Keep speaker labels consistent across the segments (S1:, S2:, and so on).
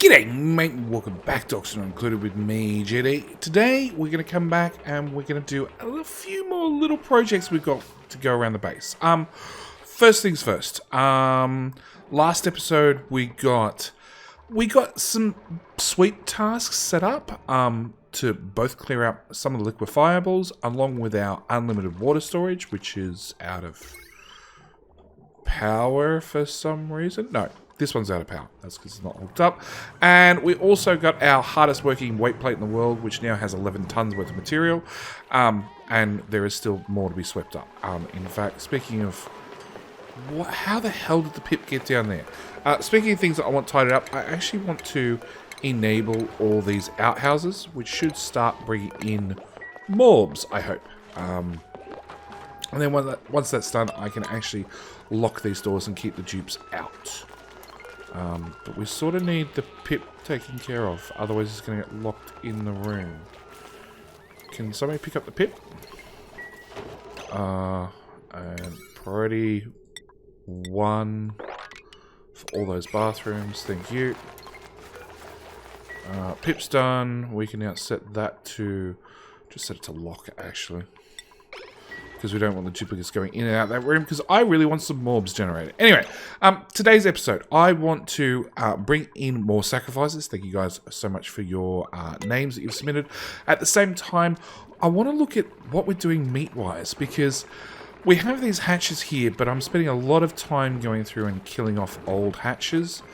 S1: G'day mate, welcome back to Oxygen Included with me, JD. Today we're going to come back and we're going to do a few more little projects we've got to go around the base. First things first, last episode we got some sweep tasks set up to both clear out some of the liquefiables along with our unlimited water storage, which is out of power for some reason. No. This one's out of power. That's because it's not hooked up. And we also got our hardest working weight plate in the world, which now has 11 tons worth of material. And there is still more to be swept up. In fact, speaking of... how the hell did the pip get down there? Speaking of things that I want tidied up, I actually want to enable all these outhouses, which should start bringing in mobs, I hope. And then once that's done, I can actually lock these doors and keep the dupes out. But we sort of need the pip taken care of, otherwise it's going to get locked in the room. Can somebody pick up the pip? And priority 1 for all those bathrooms, thank you. Pip's done, we can now set that to, just set it to lock actually. Because we don't want the duplicates going in and out of that room, because I really want some mobs generated. Anyway, today's episode, I want to bring in more sacrifices. Thank you guys so much for your names that you've submitted. At the same time, I want to look at what we're doing meat-wise, because we have these hatches here, but I'm spending a lot of time going through and killing off old hatches.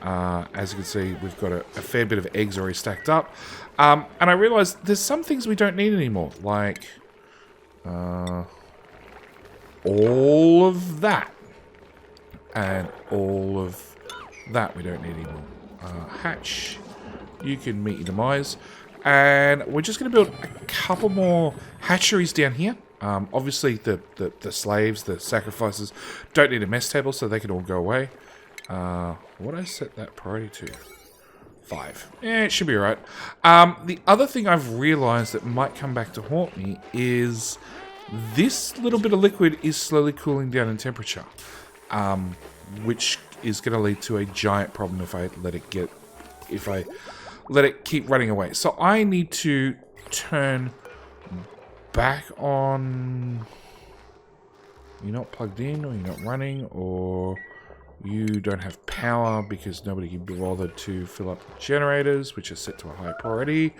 S1: As you can see, we've got a fair bit of eggs already stacked up. And I realized there's some things we don't need anymore, like... all of that and all of that we don't need anymore. Hatch, you can meet your demise, and we're just going to build a couple more hatcheries down here. Obviously the slaves, the sacrifices don't need a mess table, so they can all go away. What did I set that priority to? 5. Yeah, it should be alright. The other thing I've realized that might come back to haunt me is this little bit of liquid is slowly cooling down in temperature, which is going to lead to a giant problem if I let it keep running away. So I need to turn back on. You're not plugged in, or you're not running, or you don't have power because nobody can be bothered to fill up the generators, which are set to a high priority.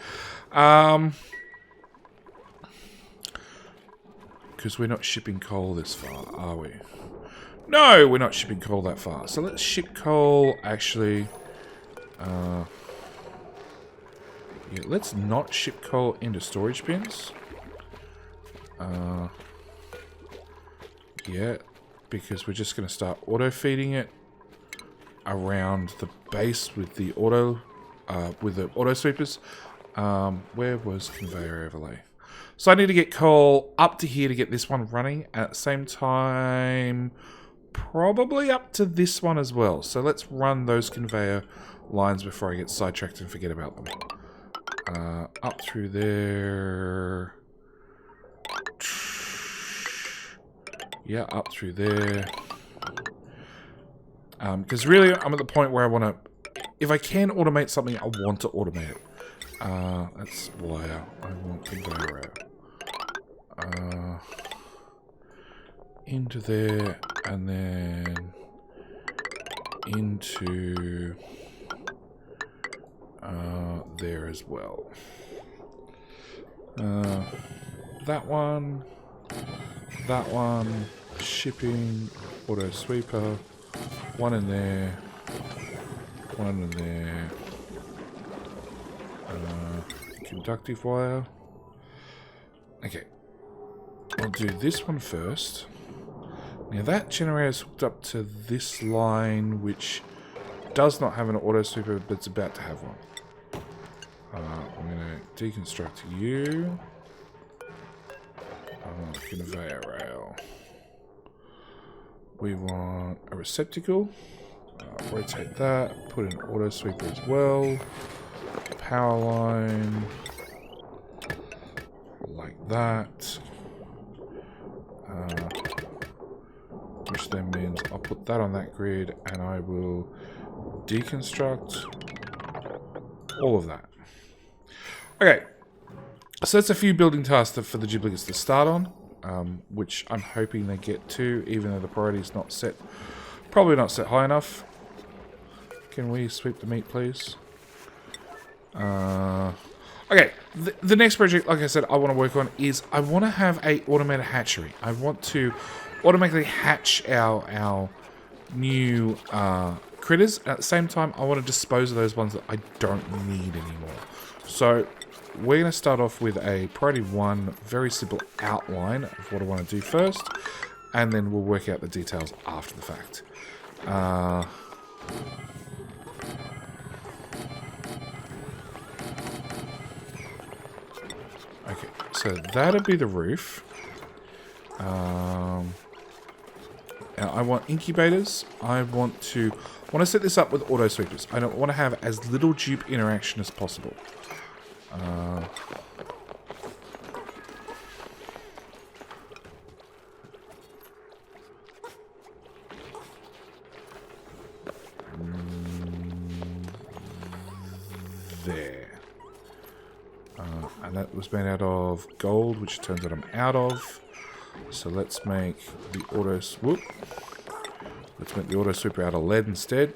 S1: Because we're not shipping coal this far, are we? No, we're not shipping coal that far. So let's ship coal, actually. Yeah, let's not ship coal into storage bins. Yeah, because we're just going to start auto-feeding it around the base with the auto sweepers. Where was conveyor overlay? So I need to get coal up to here to get this one running. At the same time, probably up to this one as well. So let's run those conveyor lines before I get sidetracked and forget about them. Up through there. Yeah, up through there. Because really, I'm at the point where I want to... If I can automate something, I want to automate it. That's why I want conveyor out. Into there, and then into there as well. That one, shipping, auto sweeper, one in there, one in there. Conductive wire. Okay, I'll do this one first. Now that generator is hooked up to this line, which does not have an auto sweeper, but it's about to have one. I'm going to deconstruct you. Conveyor rail. We want a receptacle. Rotate that. Put an auto sweeper as well. Power line. Like that. Which then means I'll put that on that grid and I will deconstruct all of that. Okay, so that's a few building tasks for the duplicates to start on, which I'm hoping they get to, even though the priority is not set, probably not set high enough. Can we sweep the meat, please? Okay, the next project, like I said, I want to work on is I want to have a automated hatchery. I want to automatically hatch our new critters. At the same time, I want to dispose of those ones that I don't need anymore. So we're going to start off with a priority 1, very simple outline of what I want to do first, and then we'll work out the details after the fact. Okay, so that'll be the roof. Now I want incubators. I want to set this up with auto sweepers. I don't want to have as little dupe interaction as possible. There. And that was made out of gold, which it turns out I'm out of. So let's make the auto sweeper out of lead instead.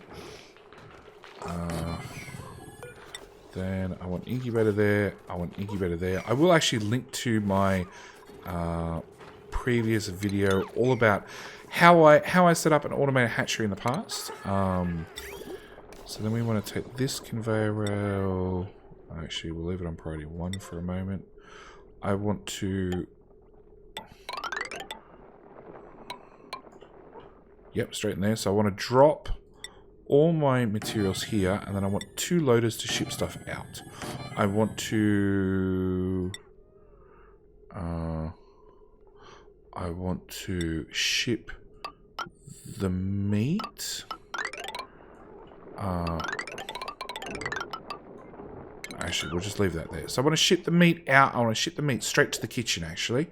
S1: Then I want incubator there. I want incubator there. I will actually link to my previous video all about how I set up an automated hatchery in the past. So then we want to take this conveyor rail. Actually, we'll leave it on priority 1 for a moment. I want to... Yep, straight in there. So I want to drop all my materials here, and then I want 2 loaders to ship stuff out. I want to... I want to ship the meat. Actually, we'll just leave that there. So I want to ship the meat out. I want to ship the meat straight to the kitchen, actually.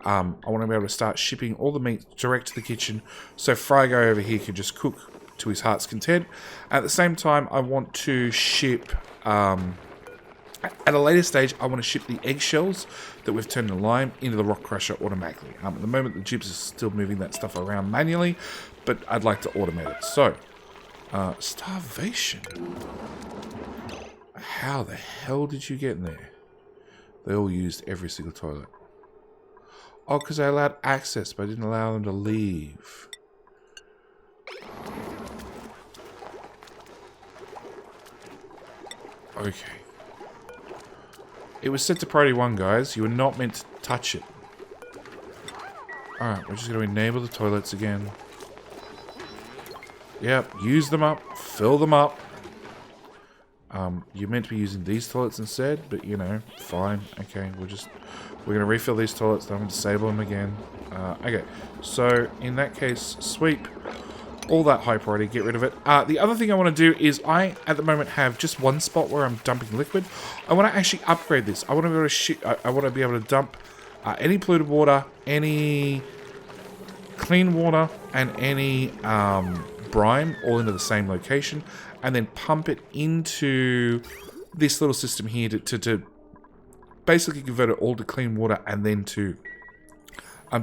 S1: I want to be able to start shipping all the meat direct to the kitchen, so Fry Guy over here can just cook to his heart's content. At the same time, I want to ship... at a later stage, I want to ship the eggshells that we've turned into lime into the rock crusher automatically. At the moment, the Jibs is still moving that stuff around manually, but I'd like to automate it. So, starvation. How the hell did you get in there? They all used every single toilet. Oh, because I allowed access, but I didn't allow them to leave. Okay. It was set to priority 1, guys. You were not meant to touch it. Alright, we're just going to enable the toilets again. Yep, use them up. Fill them up. You're meant to be using these toilets instead, but you know, fine. Okay, we're going to refill these toilets, then I'm going to disable them again. Okay, so in that case, sweep all that high priority, get rid of it. The other thing I want to do is I, at the moment, have just one spot where I'm dumping liquid. I want to actually upgrade this. I want to be able to I want to be able to dump any polluted water, any clean water, and any brine all into the same location, and then pump it into this little system here to basically convert it all to clean water, and then to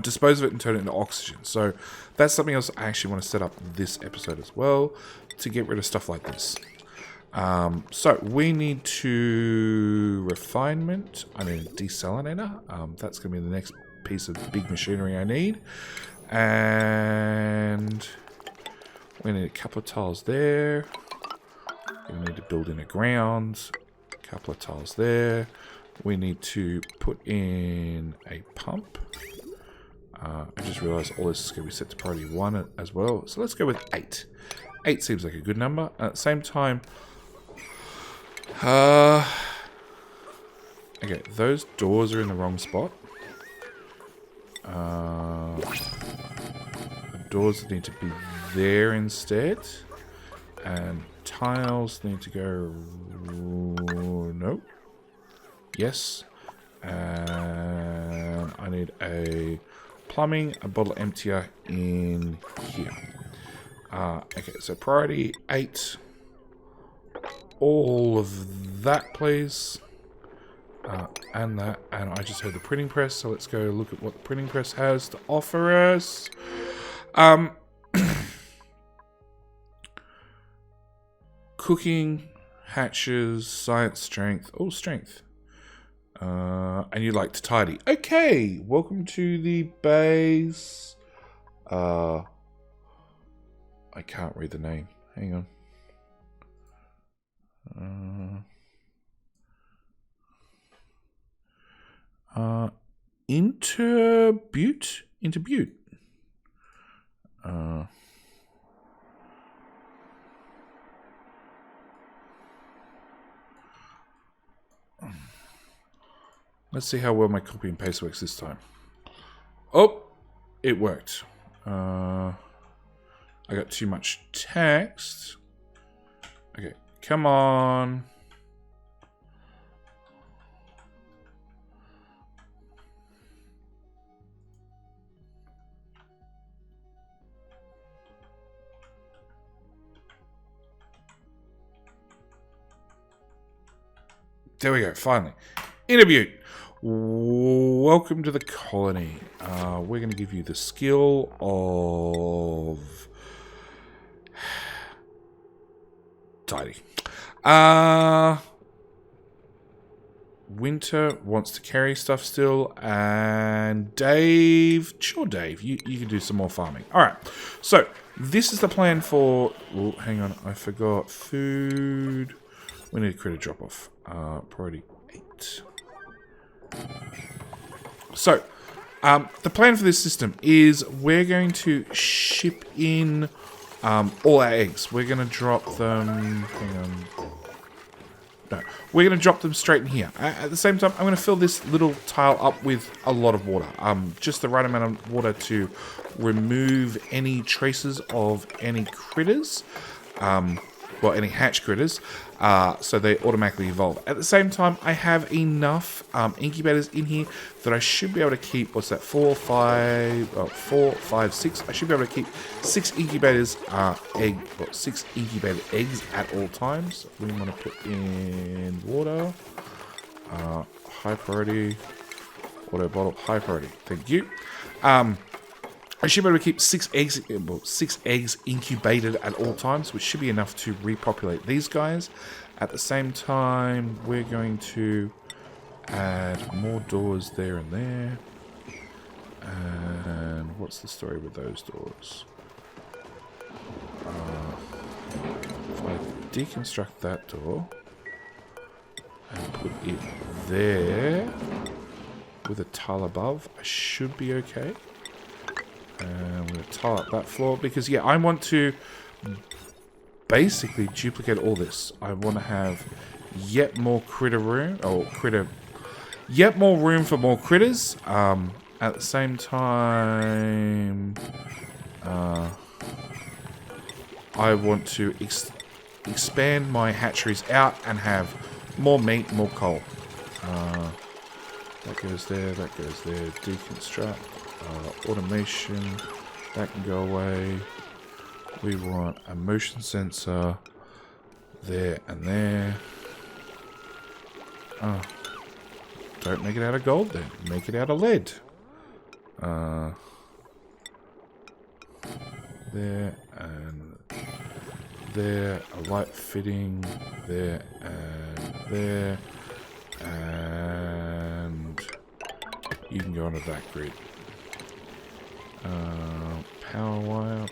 S1: dispose of it and turn it into oxygen. So that's something else I actually want to set up this episode as well, to get rid of stuff like this. So we need to refinement. I need a desalinator. That's going to be the next piece of big machinery I need. And we need a couple of tiles there. We need to build in a ground. A couple of tiles there. We need to put in a pump. I just realized all this is going to be set to priority 1 as well. So let's go with 8. 8 seems like a good number. At the same time, okay, those doors are in the wrong spot. The doors need to be there instead. And tiles need to go... Nope. Yes. And I need a plumbing, a bottle emptier in here. Okay, so priority 8. all of that, please. And that. And I just heard the printing press, so let's go look at what the printing press has to offer us. Cooking, hatches, science, strength. Oh, strength. And you like to tidy. Okay, welcome to the base. I can't read the name. Hang on. Interbutte? Interbutte. Let's see how well my copy and paste works this time. Oh, it worked. I got too much text. Okay, come on. There we go, finally. Interview. Welcome to the colony. We're going to give you the skill of tidy. Winter wants to carry stuff still, and Dave, sure Dave, you can do some more farming. Alright, so this is the plan for, oh, hang on, I forgot food. We need a critter drop off. Priority 8. So, the plan for this system is we're going to ship in all our eggs. We're going to drop them... Hang on. No, we're going to drop them straight in here. At the same time, I'm going to fill this little tile up with a lot of water. Just the right amount of water to remove any traces of any critters. Well, any hatch critters, so they automatically evolve. At the same time, I have enough incubators in here that I should be able to keep, what's that, 4, 5, 6. I should be able to keep 6 incubators, 6 incubated eggs at all times. We want to put in water, high priority, auto bottle, high priority. Thank you. I should be able to keep 6 eggs incubated at all times, which should be enough to repopulate these guys. At the same time, we're going to add more doors there and there. And what's the story with those doors? If I deconstruct that door and put it there with a tile above, I should be okay. And I'm going to tile up that floor because, yeah, I want to basically duplicate all this. I want to have yet more critter room, yet more room for more critters. At the same time, I want to expand my hatcheries out and have more meat, more coal. That goes there, deconstruct. Automation, that can go away. We want a motion sensor there and there. Don't make it out of gold then, make it out of lead. There and there, a light fitting there and there, and you can go onto that grid. Power wire.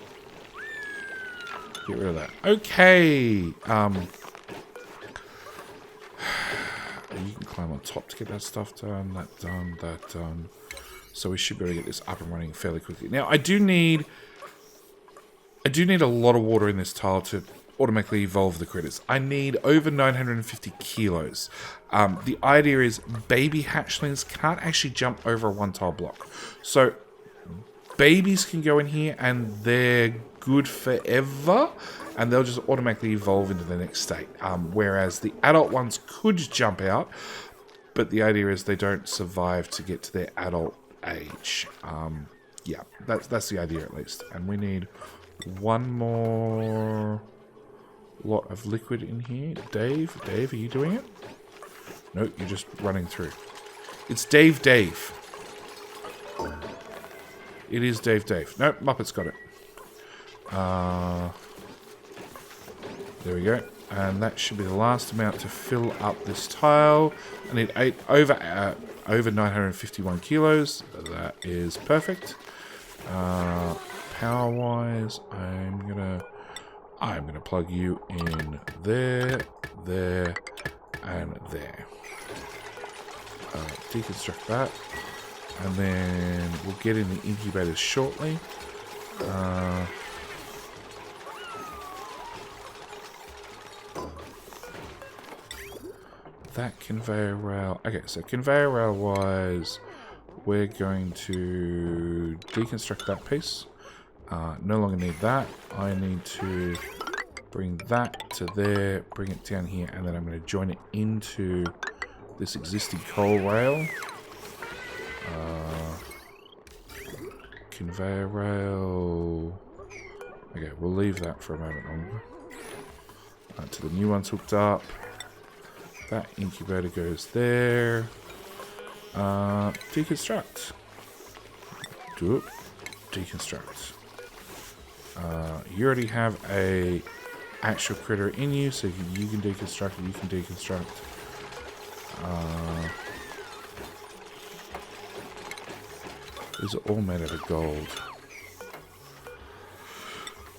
S1: Get rid of that. Okay. You can climb on top to get that stuff done. That done. So we should be able to get this up and running fairly quickly. Now I do need a lot of water in this tile to automatically evolve the critters. I need over 950 kilos. The idea is baby hatchlings can't actually jump over a 1 tile block. So babies can go in here and they're good forever and they'll just automatically evolve into the next state. Whereas the adult ones could jump out, but the idea is they don't survive to get to their adult age. Yeah, that's the idea at least. And we need one more lot of liquid in here. Dave, are you doing it? No, you're just running through. It's Dave. It is Dave. Nope, Muppet's got it. There we go. And that should be the last amount to fill up this tile. I need over 951 kilos. That is perfect. Power wise, I'm gonna plug you in there, and there. Deconstruct that, and then we'll get in the incubators shortly. That conveyor rail. Okay, so conveyor rail wise, we're going to deconstruct that piece. No longer need that. I need to bring that to there, bring it down here, and then I'm going to join it into this existing coal rail. Conveyor rail. Okay, we'll leave that for a moment longer. Until the new one's hooked up. That incubator goes there. Deconstruct. Do it. Deconstruct. You already have a actual critter in you, so you can deconstruct. You can deconstruct. These are all made out of gold.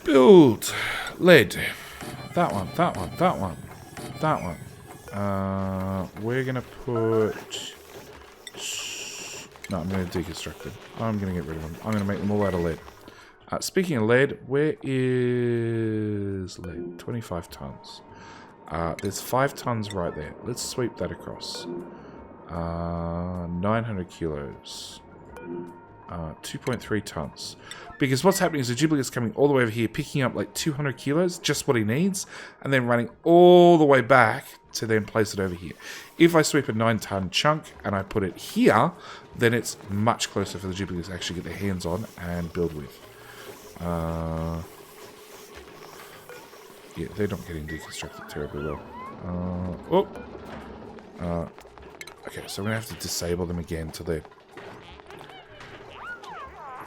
S1: Build lead. That one. We're gonna put. No, I'm gonna deconstruct them. I'm gonna get rid of them. I'm gonna make them all out of lead. Speaking of lead, where is lead? 25 tons. There's 5 tons right there. Let's sweep that across. 900 kilos. 2.3 tons. Because what's happening is the duplicate's coming all the way over here, picking up like 200 kilos, just what he needs, and then running all the way back to then place it over here. If I sweep a 9-ton chunk and I put it here, then it's much closer for the duplicates to actually get their hands on and build with. Yeah, they're not getting deconstructed terribly well. Okay, so I'm going to have to disable them again till they're...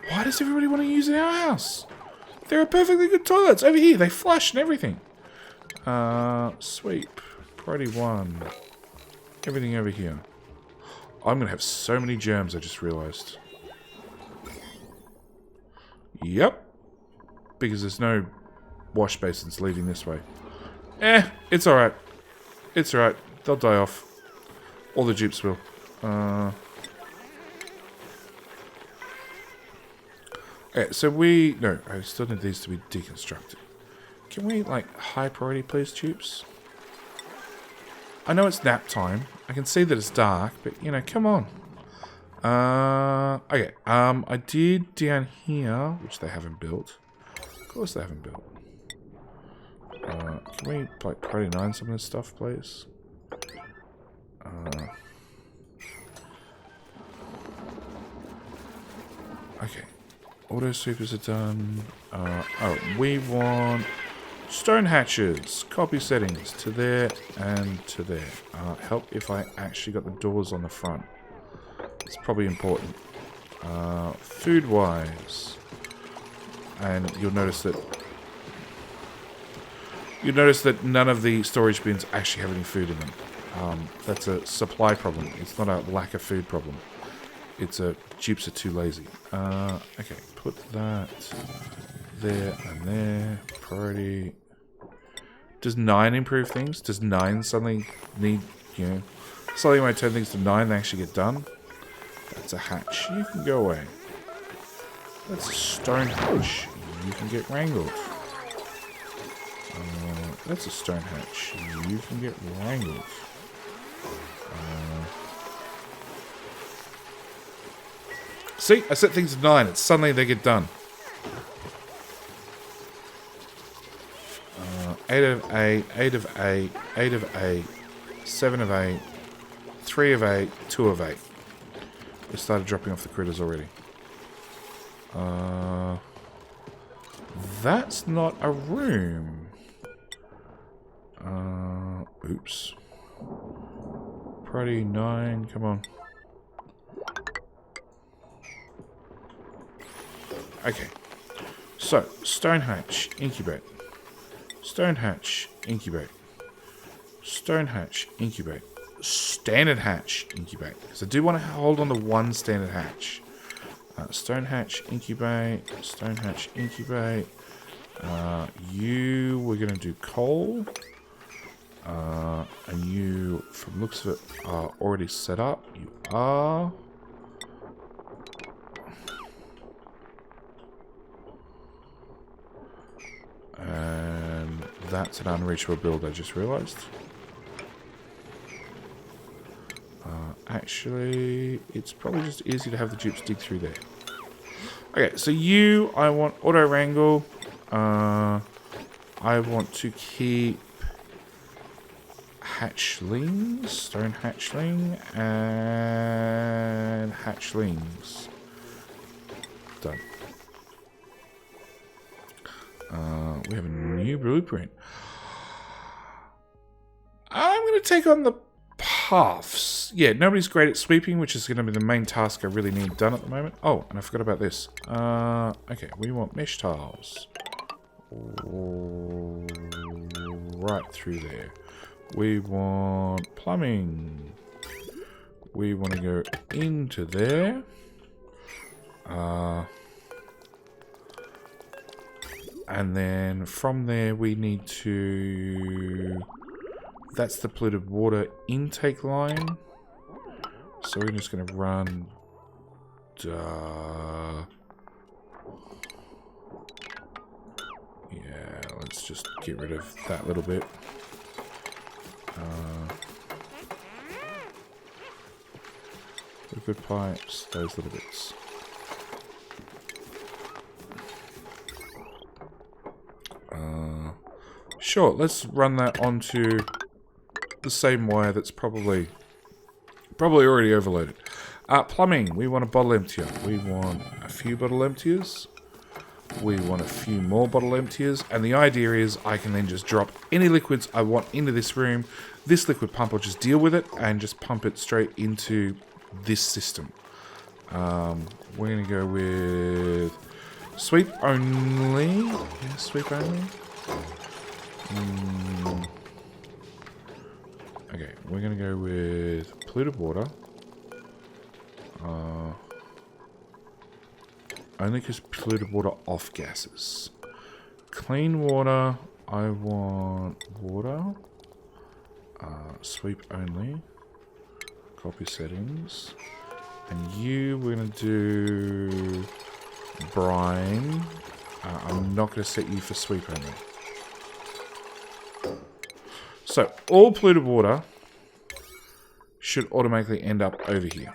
S1: Why does everybody want to use it in our house? There are perfectly good toilets over here. They flush and everything. Sweep. Priority 1. Everything over here. I'm going to have so many germs, I just realized. Yep. Because there's no wash basins leading this way. It's alright. It's alright. They'll die off. All the dupes will. Okay, so no, I still need these to be deconstructed. Can we, like, high priority please, dupes? I know it's nap time. I can see that it's dark, but, you know, come on. Okay, I did down here, which they haven't built. Of course they haven't built. Can we, like, priority 9 some of this stuff, please? Okay. Auto sweepers are done. We want stone hatches. Copy settings to there and to there. Help if I actually got the doors on the front. It's probably important. Food wise, and you'll notice that none of the storage bins actually have any food in them. That's a supply problem. It's not a lack of food problem. It's a dupes are too lazy. Okay, put that there and there. Priority. Does 9 improve things? Does 9 suddenly need, you know, suddenly when I turn things to 9 they actually get done? That's a hatch. You can go away. That's a stone hatch. You can get wrangled. That's a stone hatch. You can get wrangled. See, I set things to 9. It's suddenly they get done. 8 of 8, 8 of 8, 8 of 8, 7 of 8, 3 of 8, 2 of 8. We started dropping off the critters already. That's not a room. Oops. Priority 9, come on. Okay. So, stone hatch, incubate. Stone hatch, incubate. Stone hatch, incubate. Standard hatch, incubate. Because I do want to hold on to one standard hatch. Stone hatch, incubate. Stone hatch, incubate. You, we're going to do coal. And you, from looks of it, are already set up. You are. And that's an unreachable build, I just realized. Actually, it's probably just easy to have the dupes dig through there. Okay, so you, I want auto wrangle. I want to keep hatchlings, stone hatchling, and hatchlings. Done. We have a new blueprint. I'm going to take on the paths. Yeah, nobody's great at sweeping, which is going to be the main task I really need done at the moment. Oh, and I forgot about this. Okay, we want mesh tiles. Right through there. We want plumbing. We want to go into there. And then from there we need to... That's the polluted water intake line. So we're just going to run... Yeah, let's just get rid of that little bit. Liquid pipes, those little bits. Sure, let's run that onto the same wire that's probably already overloaded. Plumbing, we want a bottle emptier. We want a few bottle emptiers. We want a few more bottle emptiers. And the idea is I can then just drop any liquids I want into this room. This liquid pump will just deal with it and just pump it straight into this system. We're going to go with sweep only. Yeah, sweep only. Okay, we're going to go with polluted water. Only because polluted water off gases. Clean water, I want water. Sweep only. Copy settings. And you, we're going to do brine. I'm not going to set you for sweep only. So, all polluted water should automatically end up over here.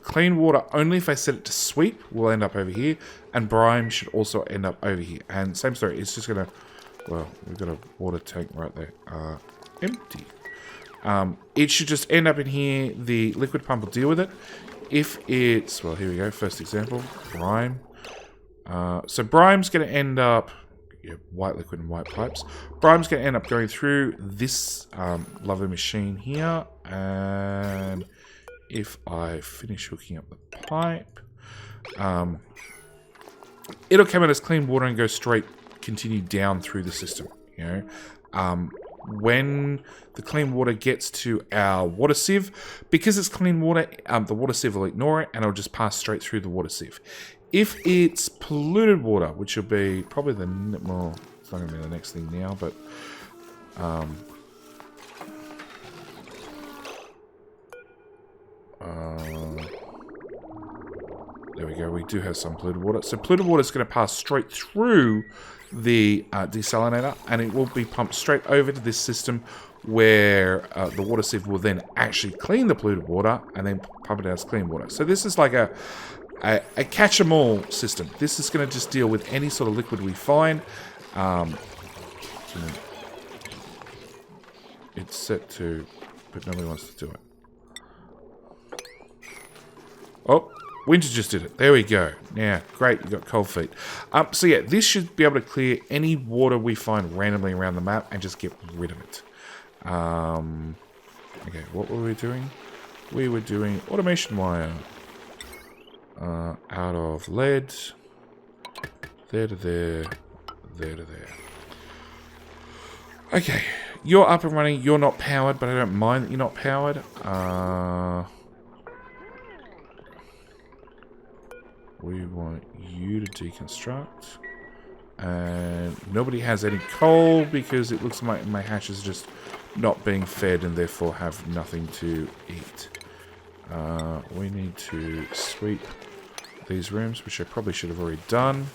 S1: Clean water, only if I set it to sweep, will end up over here. And brine should also end up over here. And same story, it's just going to... Well, we've got a water tank right there. Empty. It should just end up in here. The liquid pump will deal with it. If it's... Well, here we go. First example. Brine. So brime's going to end up... Yeah, white liquid and white pipes. Brime's going to end up going through this lovely machine here. And if I finish hooking up the pipe, it'll come out as clean water and go straight, continue down through the system. You know, when the clean water gets to our water sieve, because it's clean water, the water sieve will ignore it and it'll just pass straight through the water sieve. If it's polluted water, which will be probably the... Well, it's not going to be the next thing now, but... there we go. We do have some polluted water. So polluted water is going to pass straight through the desalinator, and it will be pumped straight over to this system where the water sieve will then actually clean the polluted water and then pump it out as clean water. So this is like a catch-em-all system. This is going to just deal with any sort of liquid we find. It's set to, but nobody wants to do it. Oh, Winter just did it. There we go. Yeah, great. You got cold feet. So yeah, this should be able to clear any water we find randomly around the map and just get rid of it. Okay, what were we doing? We were doing automation wire. Out of lead. There to there. There to there. Okay, you're up and running. You're not powered, but I don't mind that you're not powered. We want you to deconstruct. And nobody has any coal because it looks like my hatches are just not being fed and therefore have nothing to eat. We need to sweep these rooms, which I probably should have already done.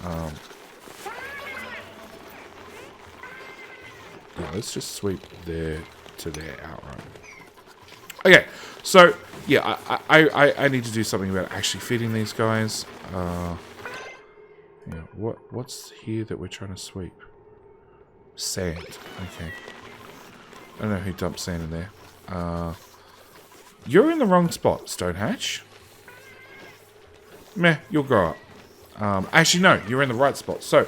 S1: Yeah, let's just sweep there to there outright. Okay, so yeah, I need to do something about actually feeding these guys. Yeah, what's here that we're trying to sweep? Sand. Okay. I don't know who dumped sand in there. You're in the wrong spot, Stonehatch. Meh, you'll grow up. Actually, no, you're in the right spot. So,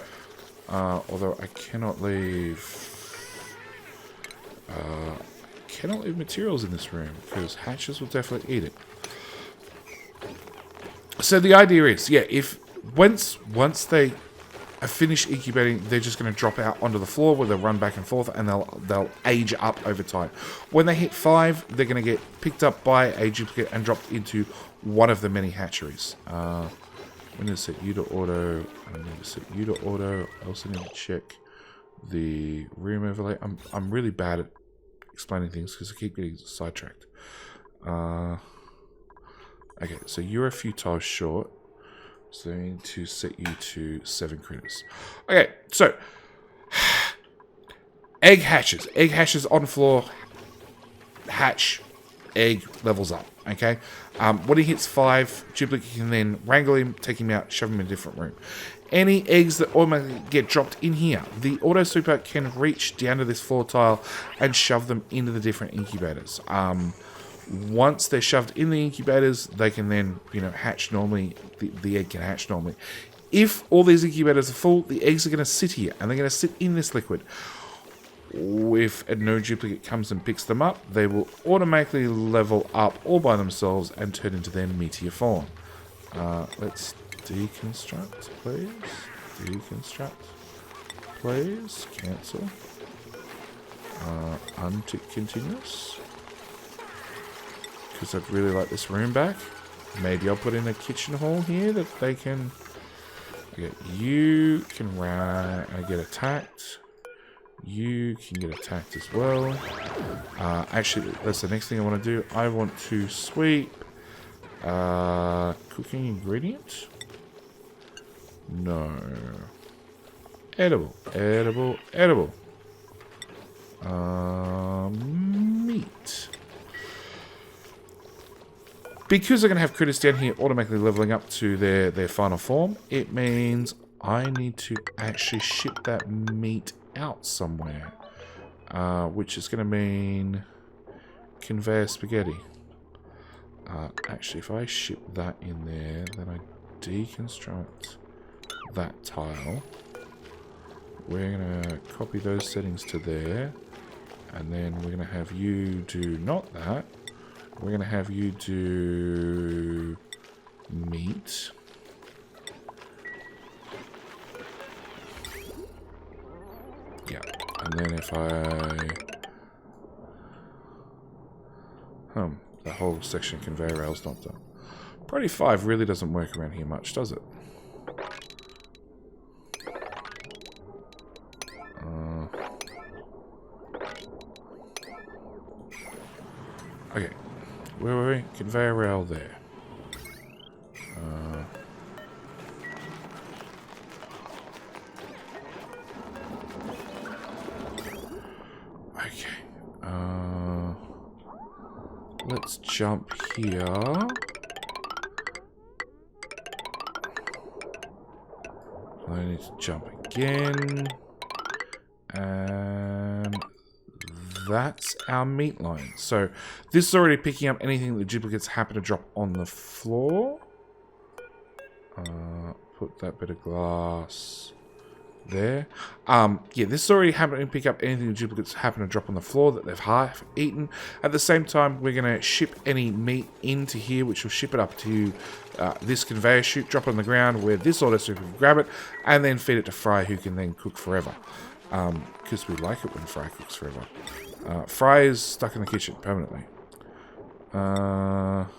S1: although I cannot leave... cannot leave materials in this room, because hatches will definitely eat it. So the idea is, yeah, if... Once they are finished incubating, they're just going to drop out onto the floor where they'll run back and forth, and they'll age up over time. When they hit 5, they're going to get picked up by a duplicate and dropped into one of the many hatcheries. I'm going to set you to auto. I'm going to set you to auto. I also need to check the room overlay. I'm really bad at explaining things because I keep getting sidetracked. Okay, so you're a few tiles short. So I need to set you to 7 critters. Okay, so egg hatches. Egg hatches on floor. Hatch. Egg levels up. Okay. When he hits 5, duplicate can then wrangle him, take him out, shove him in a different room. Any eggs that automatically get dropped in here, the auto super can reach down to this floor tile and shove them into the different incubators. Once they're shoved in the incubators, they can then, hatch normally. The egg can hatch normally. If all these incubators are full, the eggs are going to sit here, and they're going to sit in this liquid. If a no duplicate comes and picks them up, they will automatically level up all by themselves and turn into their meteor form. Let's deconstruct, please. Deconstruct, please. Cancel. Untick continuous. Because I'd really like this room back. Maybe I'll put in a kitchen hall here that they can... Okay, you can run and get attacked. You can get attacked as well. Actually, that's the next thing I want to do. I want to sweep... cooking ingredient? No. Edible. Edible. Edible. Meat. Because they're going to have critters down here automatically leveling up to their final form, it means I need to actually ship that meat out somewhere. Which is going to mean conveyor spaghetti. Actually, if I ship that in there, then I deconstruct that tile. We're going to copy those settings to there. And then we're going to have you do not that. We're going to have you do meat. Yeah. And then if the whole section of conveyor rail's not done. Priority 5 really doesn't work around here much, does it? Okay. Where were we? Conveyor rail there. Okay. Let's jump here. I need to jump again. And that's our meat line. So this is already picking up anything that the duplicates happen to drop on the floor. Put that bit of glass there. Yeah, this is already happening to pick up anything the duplicates happen to drop on the floor that they've half eaten. At the same time, we're going to ship any meat into here, which will ship it up to this conveyor chute, drop it on the ground where this auto super can grab it, and then feed it to Fry, who can then cook forever. Because we like it when Fry cooks forever. Fry is stuck in the kitchen permanently. Okay.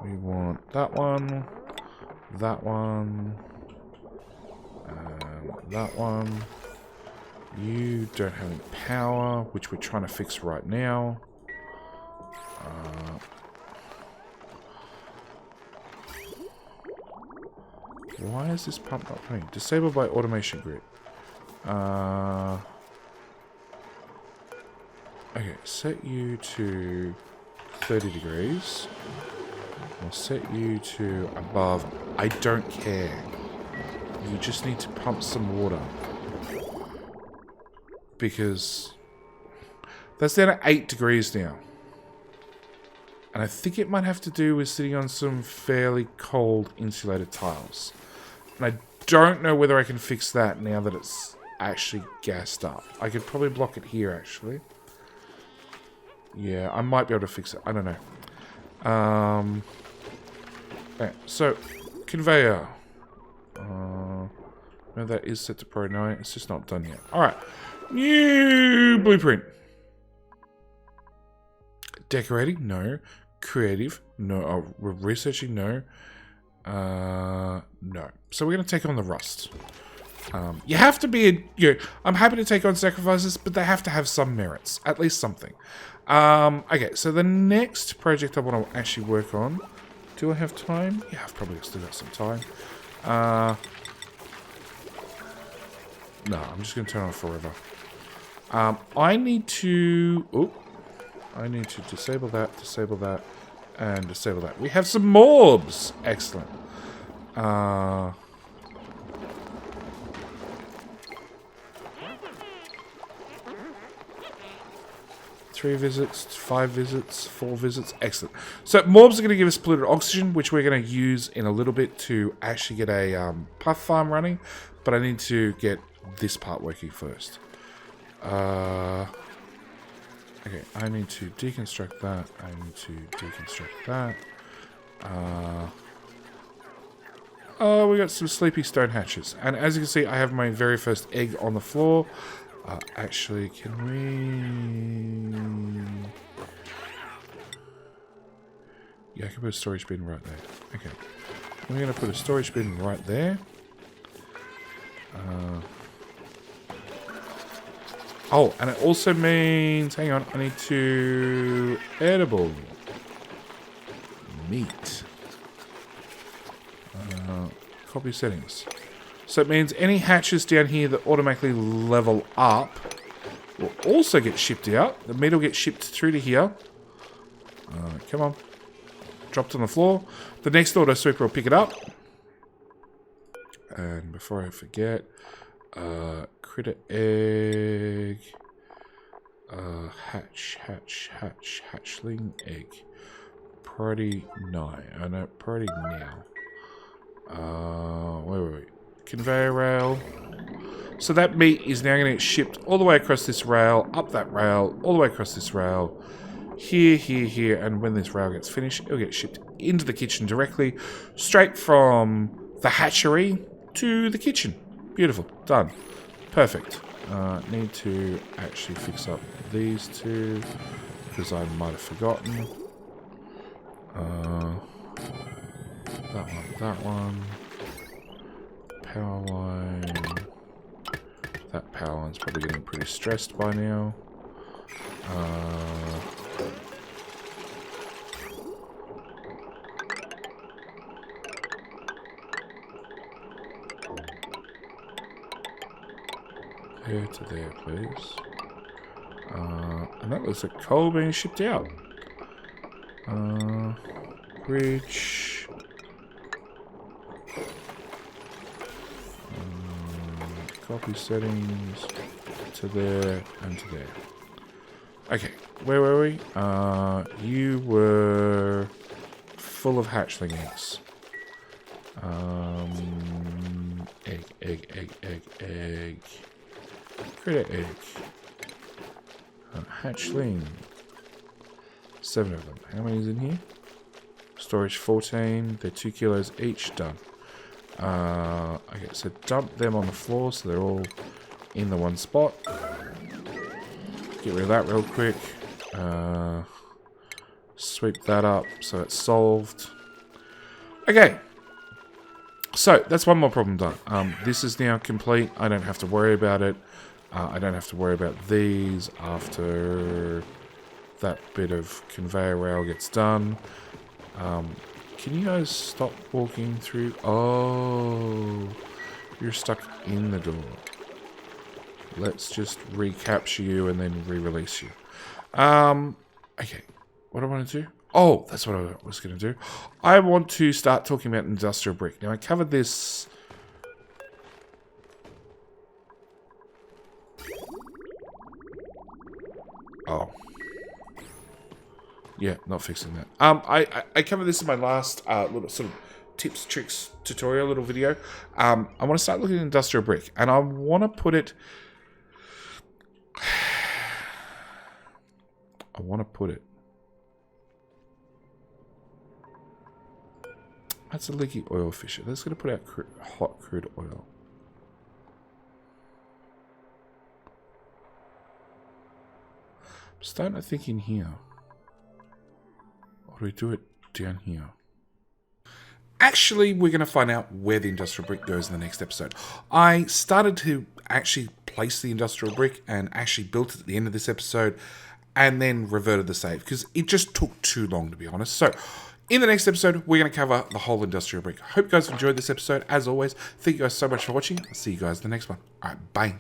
S1: We want that one, and that one. You don't have any power, which we're trying to fix right now. Why is this pump not running? Disabled by automation grid. Okay, set you to 30 degrees. I'll set you to above. I don't care. You just need to pump some water. Because that's down at 8 degrees now. And I think it might have to do with sitting on some fairly cold insulated tiles. And I don't know whether I can fix that now that it's actually gassed up. I could probably block it here, actually. Yeah, I might be able to fix it. I don't know. Okay, so, conveyor. No, that is set to Pro 9. It's just not done yet. Alright. New blueprint. Decorating? No. Creative? No. Researching? No. No. So we're going to take on the rust. You have to be I'm happy to take on sacrifices, but they have to have some merits. At least something. Okay, so the next project I want to actually work on. Do I have time? Yeah, I've probably still got some time. No, I'm just going to turn on forever. I need to disable that, and disable that. We have some mobs! Excellent. 3 visits, 5 visits, 4 visits. Excellent. So mobs are going to give us polluted oxygen, which we're going to use in a little bit to actually get a puff farm running. But I need to get this part working first. Okay, I need to deconstruct that. I need to deconstruct that. Oh, we got some sleepy stone hatches. And as you can see, I have my very first egg on the floor. Actually, can we... Yeah, I can put a storage bin right there. Okay. We're going to put a storage bin right there. Oh, and it also means... Hang on, I need to... Edible. Meat. Copy settings. So it means any hatches down here that automatically level up will also get shipped out. The meat will get shipped through to here. Come on. Dropped on the floor. The next auto sweeper will pick it up. And before I forget, critter egg. Hatchling egg. Priority 9. Oh no, priority now. Wait. Conveyor rail. So that meat is now going to get shipped all the way across this rail, up that rail, all the way across this rail, here, and when this rail gets finished, it'll get shipped into the kitchen directly, straight from the hatchery to the kitchen. Beautiful. Done. Perfect. Need to actually fix up these two, because I might have forgotten. That one. Power line. That power line's probably getting pretty stressed by now. There to there, please. And that looks like coal being shipped out. Bridge. Copy settings to there and to there. Okay, where were we? You were full of hatchling eggs. Egg. Create an egg. Hatchling. 7 of them. How many is in here? Storage 14. They're 2 kilos each. Done. Okay, so dump them on the floor so they're all in the one spot. Get rid of that real quick. Sweep that up so it's solved. Okay. So, that's one more problem done. This is now complete. I don't have to worry about it. I don't have to worry about these after that bit of conveyor rail gets done. Can you guys stop walking through? Oh, you're stuck in the door. Let's just recapture you and then re-release you. Okay, what do I want to do? Oh, that's what I was going to do. I want to start talking about industrial brick. Now, I covered this... Oh. Yeah, not fixing that. I covered this in my last little sort of tips, tricks, tutorial little video. I want to start looking at industrial brick. And I want to put it... That's a leaky oil fisher. That's going to put out hot crude oil. I'm starting to think in here. Or do we do it down here? Actually, we're going to find out where the industrial brick goes in the next episode. I started to actually place the industrial brick and actually built it at the end of this episode and then reverted the save because it just took too long, to be honest. So, in the next episode, we're going to cover the whole industrial brick. Hope you guys enjoyed this episode. As always, thank you guys so much for watching. I'll see you guys in the next one. All right, bye.